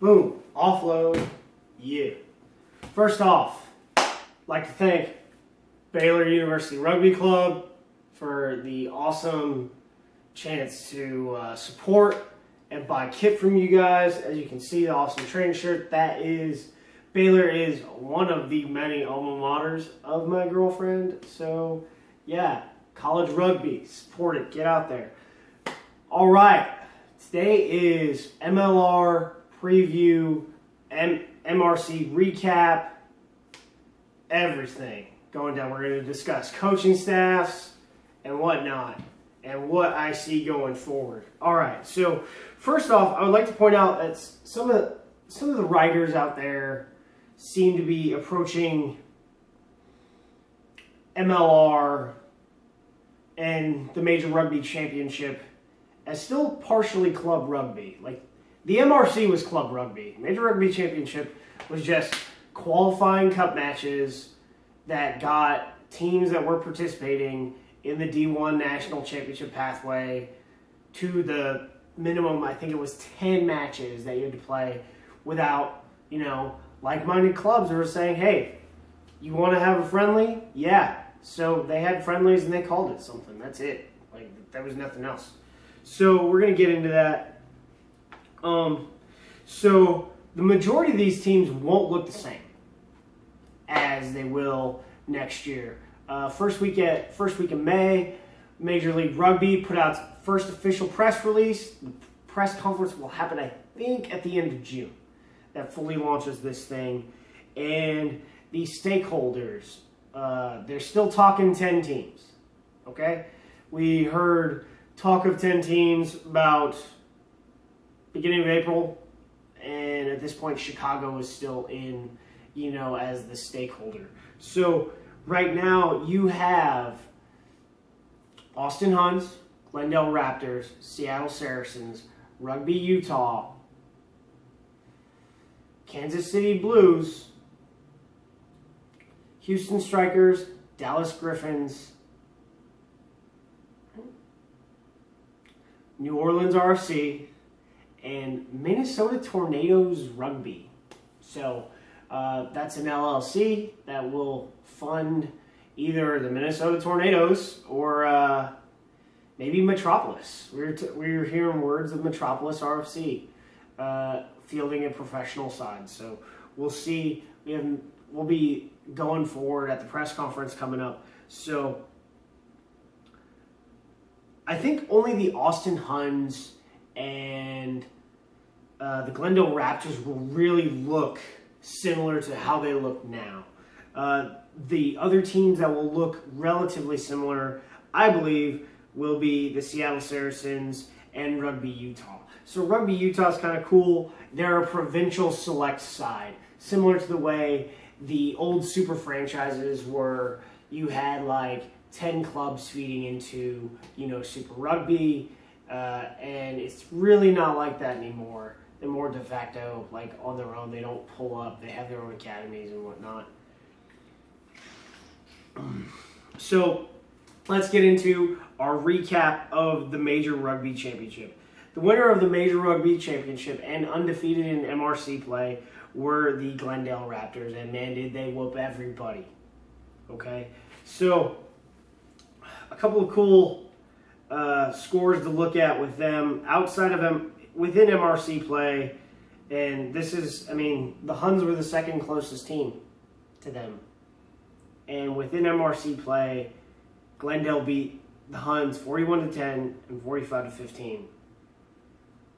Boom. Offload. Yeah. First off, I'd like to thank Baylor University Rugby Club for the awesome chance to support and buy kit from you guys. As you can see, the awesome training shirt. Baylor is one of the many alma maters of my girlfriend. So, yeah, college rugby. Support it. Get out there. All right. Today is MLR preview, MRC recap, everything going down. We're going to discuss coaching staffs and whatnot and what I see going forward. All right. So, first off, I would like to point out that some of the writers out there seem to be approaching MLR and the Major Rugby Championship as still partially club rugby. Like, the MRC was club rugby. Major Rugby Championship was just qualifying cup matches that got teams that were participating in the D1 National Championship pathway to the minimum, I think it was 10 matches that you had to play without, like-minded clubs who were saying, hey, you want to have a friendly? Yeah. So they had friendlies and they called it something. That's it. Like, there was nothing else. So we're going to get into that. So the majority of these teams won't look the same as they will next year. First week in May, Major League Rugby put out its first official press release. The press conference will happen, I think, at the end of June. That fully launches this thing. And the stakeholders, they're still talking 10 teams. Okay? We heard talk of 10 teams about beginning of April. And at this point, Chicago is still in, as the stakeholder. So right now, you have Austin Huns, Glendale Raptors, Seattle Saracens, Rugby Utah, Kansas City Blues, Houston Strikers, Dallas Griffins, New Orleans RFC, and Minnesota Tornadoes Rugby. So that's an LLC that will fund either the Minnesota Tornadoes or maybe Metropolis. We're hearing words of Metropolis RFC fielding a professional side. So we'll see. We'll be going forward at the press conference coming up. So I think only the Austin Huns and the Glendale Raptors will really look similar to how they look now. The other teams that will look relatively similar, I believe, will be the Seattle Saracens and Rugby Utah. So Rugby Utah is kind of cool. They're a provincial select side, similar to the way the old super franchises were. You had like 10 clubs feeding into, Super Rugby, and it's really not like that anymore. They're more de facto, like on their own. They don't pull up. They have their own academies and whatnot. So let's get into our recap of the Major Rugby Championship. The winner of the Major Rugby Championship and undefeated in MRC play were the Glendale Raptors, and man, did they whoop everybody. Okay, so a couple of cool scores to look at with them outside of them within MRC play, and this is, the Huns were the second closest team to them, and within MRC play, Glendale beat the Huns 41-10 and 45-15.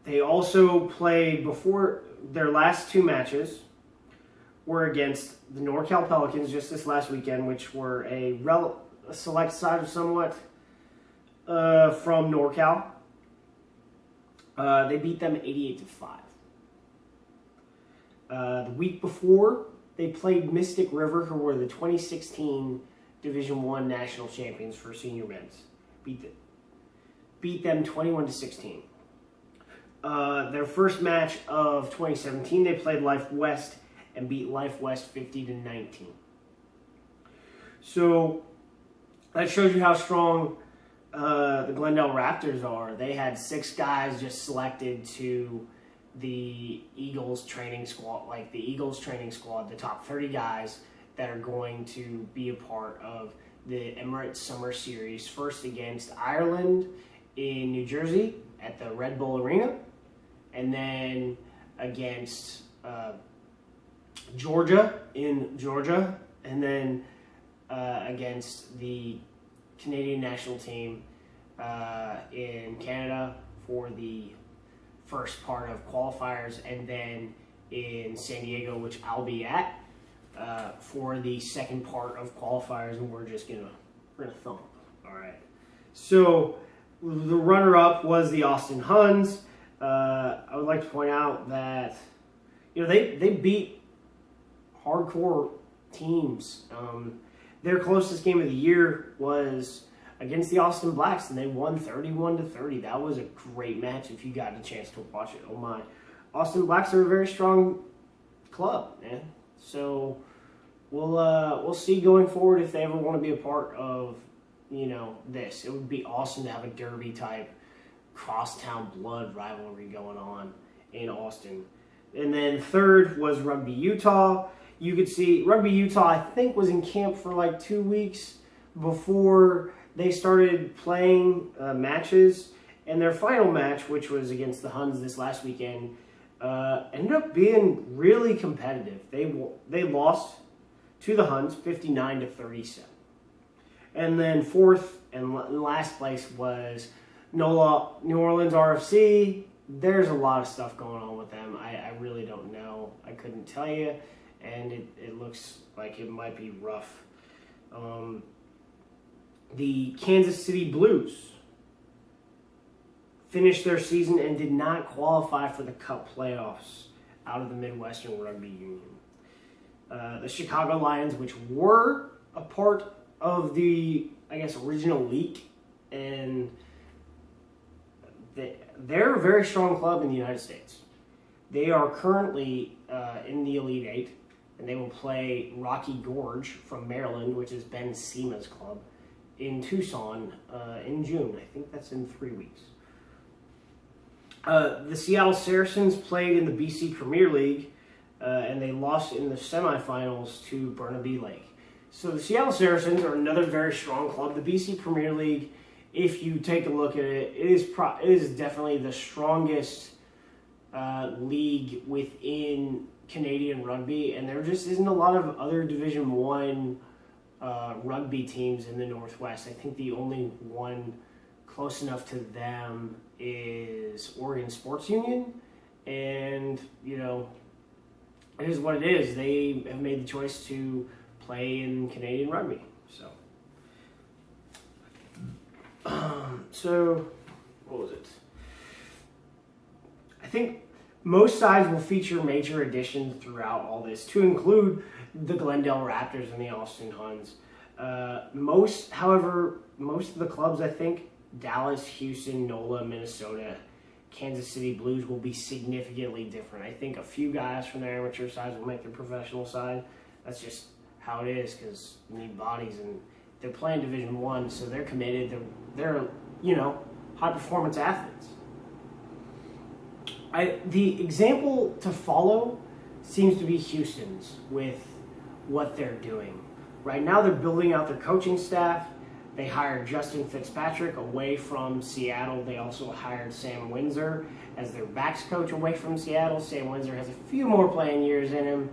They also played before their last two matches were against the NorCal Pelicans just this last weekend, which were a select side somewhat from NorCal. They beat them 88-5. The week before, they played Mystic River, who were the 2016 Division I national champions for senior men's. Beat them 21-16. Their first match of 2017, they played Life West and beat Life West 50-19. So that shows you how strong the Glendale Raptors are. They had 6 guys just selected to the Eagles training squad, the top 30 guys that are going to be a part of the Emirates Summer Series, first against Ireland in New Jersey at the Red Bull Arena, and then against Georgia in Georgia, and then against the Canadian national team in Canada for the first part of qualifiers, and then in San Diego, which I'll be at, for the second part of qualifiers, and we're gonna thump. All right. So the runner-up was the Austin Huns. I would like to point out that they beat hardcore teams. Their closest game of the year was against the Austin Blacks, and they won 31-30. That was a great match if you got a chance to watch it. Oh my. Austin Blacks are a very strong club, man. So we'll see going forward if they ever want to be a part of, this. It would be awesome to have a derby type crosstown blood rivalry going on in Austin. And then third was Rugby Utah. You could see Rugby Utah, I think, was in camp for like 2 weeks before they started playing matches. And their final match, which was against the Huns this last weekend, ended up being really competitive. They lost to the Huns 59-37. And then fourth and last place was NOLA, New Orleans RFC. There's a lot of stuff going on with them. I really don't know. I couldn't tell you. And it looks like it might be rough. The Kansas City Blues finished their season and did not qualify for the Cup playoffs out of the Midwestern Rugby Union. The Chicago Lions, which were a part of the, original league, and they're a very strong club in the United States. They are currently in the Elite Eight, and they will play Rocky Gorge from Maryland, which is Ben Sema's club, in Tucson in June. I think that's in 3 weeks. The Seattle Saracens played in the BC Premier League, and they lost in the semifinals to Burnaby Lake. So the Seattle Saracens are another very strong club. The BC Premier League, if you take a look at it, it is definitely the strongest league within Canadian rugby, and there just isn't a lot of other Division One rugby teams in the Northwest. I think the only one close enough to them is Oregon Sports Union, and it is what it is. They have made the choice to play in Canadian rugby. So what was it? I think most sides will feature major additions throughout all this, to include the Glendale Raptors and the Austin Huns. Most of the clubs, I think, Dallas, Houston, NOLA, Minnesota, Kansas City Blues, will be significantly different. I think a few guys from their amateur sides will make their professional side. That's just how it is, because you need bodies, and they're playing Division One, so they're committed. They're high performance athletes. The example to follow seems to be Houston's with what they're doing. Right now they're building out their coaching staff. They hired Justin Fitzpatrick away from Seattle. They also hired Sam Windsor as their backs coach away from Seattle. Sam Windsor has a few more playing years in him,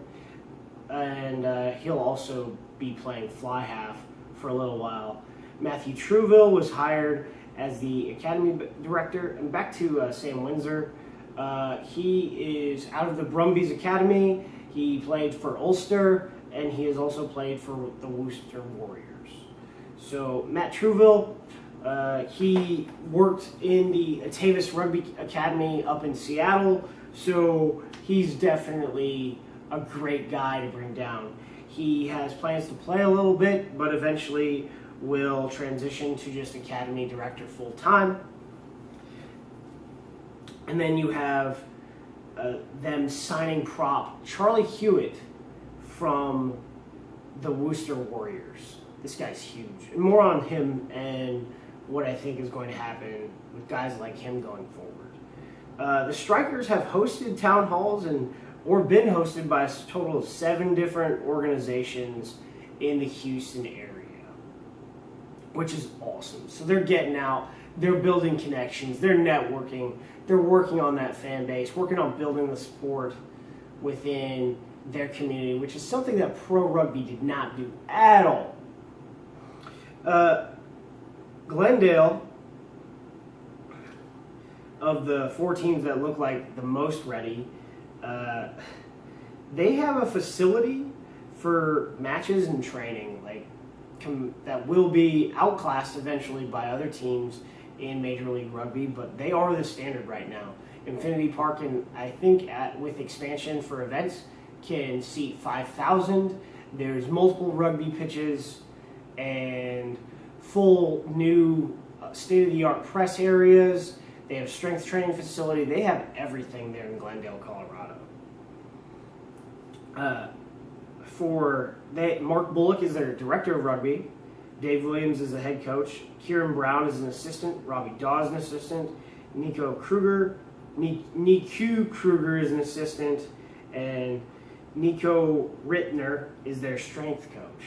and he'll also be playing fly half for a little while. Matthew Truville was hired as the academy director. And back to Sam Windsor. He is out of the Brumbies Academy. He played for Ulster, and he has also played for the Worcester Warriors. So Matt Truville, he worked in the Atavis Rugby Academy up in Seattle, so he's definitely a great guy to bring down. He has plans to play a little bit, but eventually will transition to just academy director full time. And then you have them signing prop Charlie Hewitt from the Worcester Warriors. This guy's huge. And more on him and what I think is going to happen with guys like him going forward. The Strikers have hosted town halls or been hosted by a total of 7 different organizations in the Houston area, which is awesome. So they're getting out, they're building connections, they're networking, they're working on that fan base, working on building the sport within their community, which is something that pro rugby did not do at all. Glendale, of the 4 teams that look like the most ready, they have a facility for matches and training that will be outclassed eventually by other teams in Major League Rugby, but they are the standard right now. Infinity Park, and I think with expansion for events, can seat 5,000. There's multiple rugby pitches and full new state-of-the-art press areas. They have strength training facility. They have everything there in Glendale, Colorado. Mark Bullock is their director of rugby. Dave Williams is the head coach. Kieran Brown is an assistant. Robbie Daw is an assistant. Niku Kruger is an assistant. And Nico Rittner is their strength coach.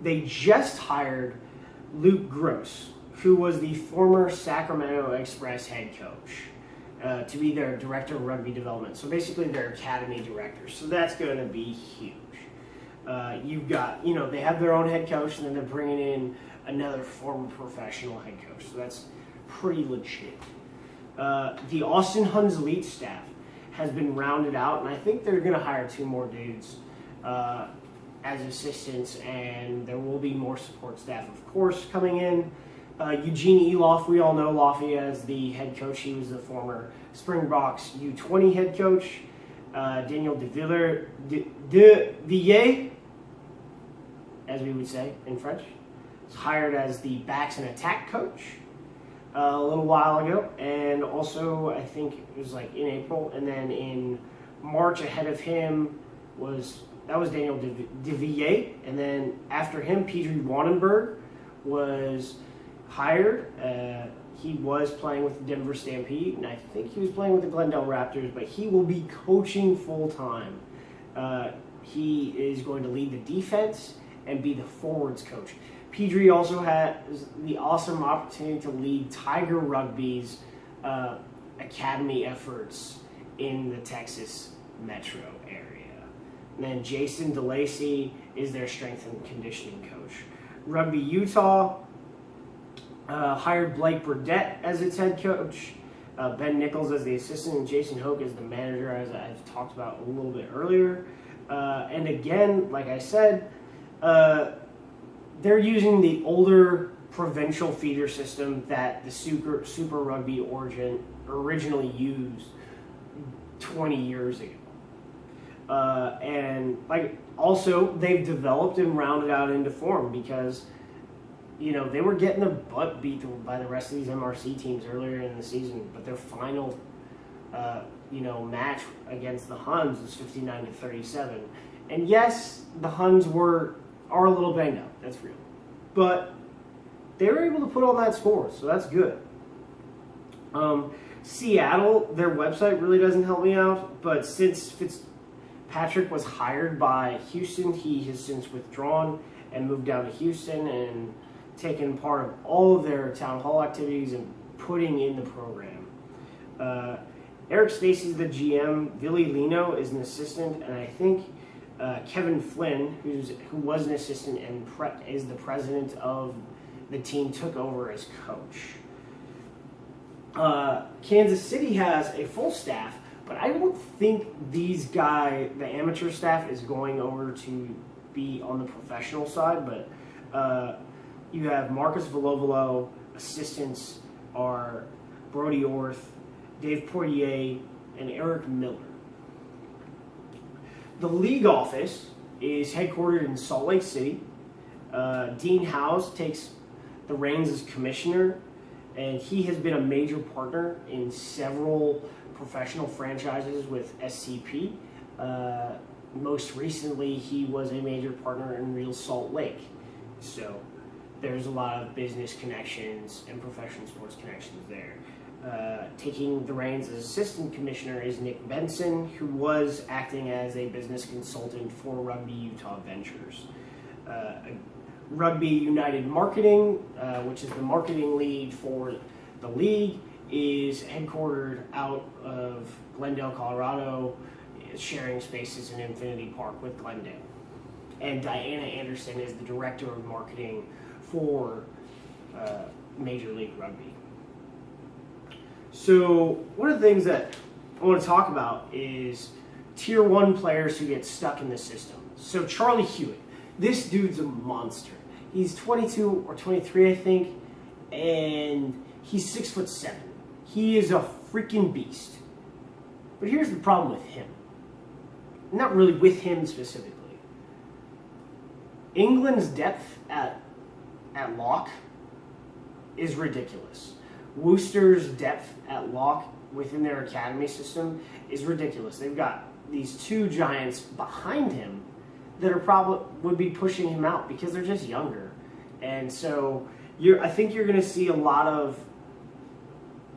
They just hired Luke Gross, who was the former Sacramento Express head coach, to be their director of rugby development. So basically their academy director. So that's going to be huge. You've got, they have their own head coach, and then they're bringing in another former professional head coach. So that's pretty legit. The Austin Huns Elite staff has been rounded out, and I think they're going to hire 2 more dudes as assistants, and there will be more support staff, of course, coming in. Eugene Eloff, we all know Loffy as the head coach. He was the former Springboks U20 head coach. Daniel de Villiers, as we would say in French, was hired as the backs and attack coach a little while ago, and also I think it was in April, and then in March ahead of him was Daniel de Villiers, and then after him, Petrie Wanenberg was hired. He was playing with the Denver Stampede, and I think he was playing with the Glendale Raptors, but he will be coaching full-time. He is going to lead the defense and be the forwards coach. Petrie also has the awesome opportunity to lead Tiger Rugby's academy efforts in the Texas metro area. And then Jason DeLacy is their strength and conditioning coach. Rugby Utah hired Blake Burdett as its head coach, Ben Nichols as the assistant, and Jason Hoke as the manager, as I've talked about a little bit earlier. And again, like I said, they're using the older provincial feeder system that the Super Rugby originally used 20 years ago. And also they've developed and rounded out into form because they were getting their butt beat by the rest of these MRC teams earlier in the season, but their final match against the Huns was 59-37. And yes, the Huns are a little banged up, that's real, but they were able to put on that score, so that's good. Seattle, their website really doesn't help me out, but since Fitzpatrick was hired by Houston, he has since withdrawn and moved down to Houston and taken part of all of their town hall activities and putting in the program. Eric Stacy's the GM, Billy Lino is an assistant, and I think Kevin Flynn, who was an assistant and is the president of the team, took over as coach. Kansas City has a full staff, but I don't think the amateur staff, is going over to be on the professional side, but you have Marcus Villovolo, assistants are Brody Orth, Dave Poirier, and Eric Miller. The league office is headquartered in Salt Lake City. Dean Howes takes the reins as commissioner, and he has been a major partner in several professional franchises with SCP. Most recently, he was a major partner in Real Salt Lake. So there's a lot of business connections and professional sports connections there. Taking the reins as assistant commissioner is Nick Benson, who was acting as a business consultant for Rugby Utah Ventures. Rugby United Marketing, which is the marketing lead for the league, is headquartered out of Glendale, Colorado, sharing spaces in Infinity Park with Glendale. And Diana Anderson is the director of marketing for Major League Rugby. So one of the things that I want to talk about is Tier 1 players who get stuck in the system. So Charlie Hewitt, this dude's a monster. He's 22 or 23, I think, and he's 6'7". He is a freaking beast. But here's the problem with him. Not really with him specifically. England's depth at lock is ridiculous. Worcester's depth at lock within their academy system is ridiculous. They've got these two giants behind him that are probably would be pushing him out because they're just younger. And so I think you're going to see a lot of,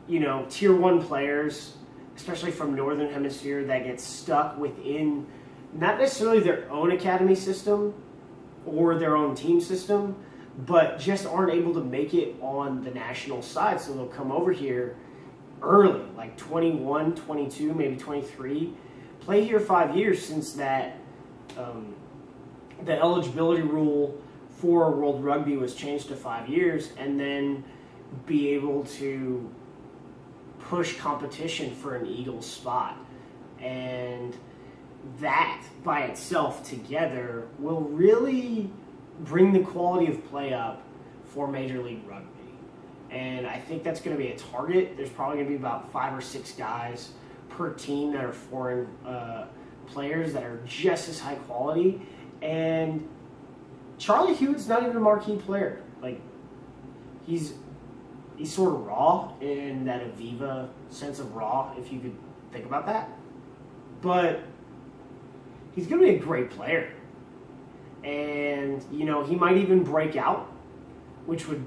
Tier 1 players, especially from Northern Hemisphere, that get stuck within not necessarily their own academy system or their own team system, but just aren't able to make it on the national side. So they'll come over here early, like 21, 22, maybe 23, play here 5 years since that the eligibility rule for World Rugby was changed to 5 years, and then be able to push competition for an Eagles spot. And that by itself together will really bring the quality of play up for Major League Rugby. And I think that's going to be a target. There's probably going to be about 5 or 6 guys per team that are foreign players that are just as high quality. And Charlie Hewitt's not even a marquee player. Like, he's sort of raw in that Aviva sense of raw, if you could think about that. But he's going to be a great player. And, he might even break out, which would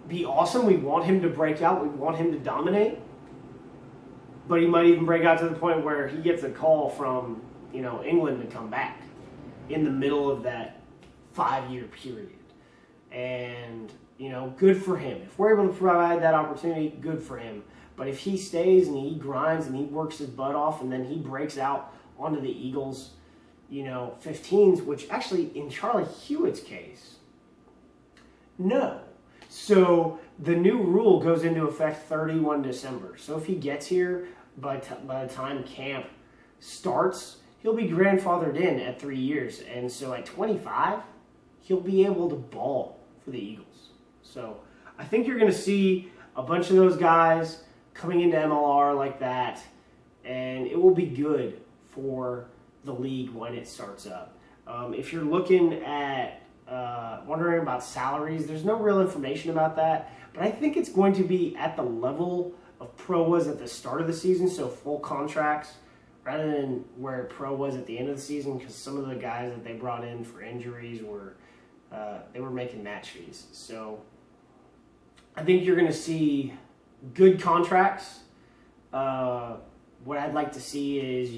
be awesome. We want him to break out. We want him to dominate. But he might even break out to the point where he gets a call from, England to come back in the middle of that 5-year period. And, good for him. If we're able to provide that opportunity, good for him. But if he stays and he grinds and he works his butt off and then he breaks out onto the Eagles, 15s, which actually in Charlie Hewitt's case, no. So the new rule goes into effect 31 December. So if he gets here by the time camp starts, he'll be grandfathered in at 3 years. And so at 25, he'll be able to ball for the Eagles. So I think you're going to see a bunch of those guys coming into MLR like that, and it will be good for the league when it starts up. If you're looking at wondering about salaries, there's no real information about that, but I think it's going to be at the level of Pro was at the start of the season, so full contracts, rather than where Pro was at the end of the season, because some of the guys that they brought in for injuries were they were making match fees. So I think you're going to see good contracts. What I'd like to see is,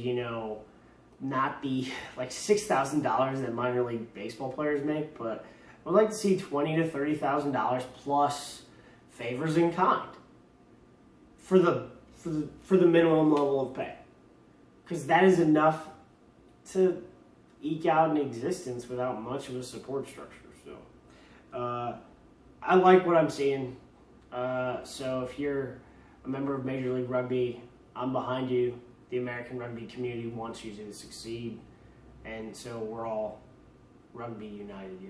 not the like $6,000 that minor league baseball players make, but I would like to see $20,000 to $30,000 plus favors in kind for the minimum level of pay, because that is enough to eke out an existence without much of a support structure. So I like what I'm seeing. So if you're a member of Major League Rugby, I'm behind you. The American rugby community wants you to succeed, and so we're all rugby united,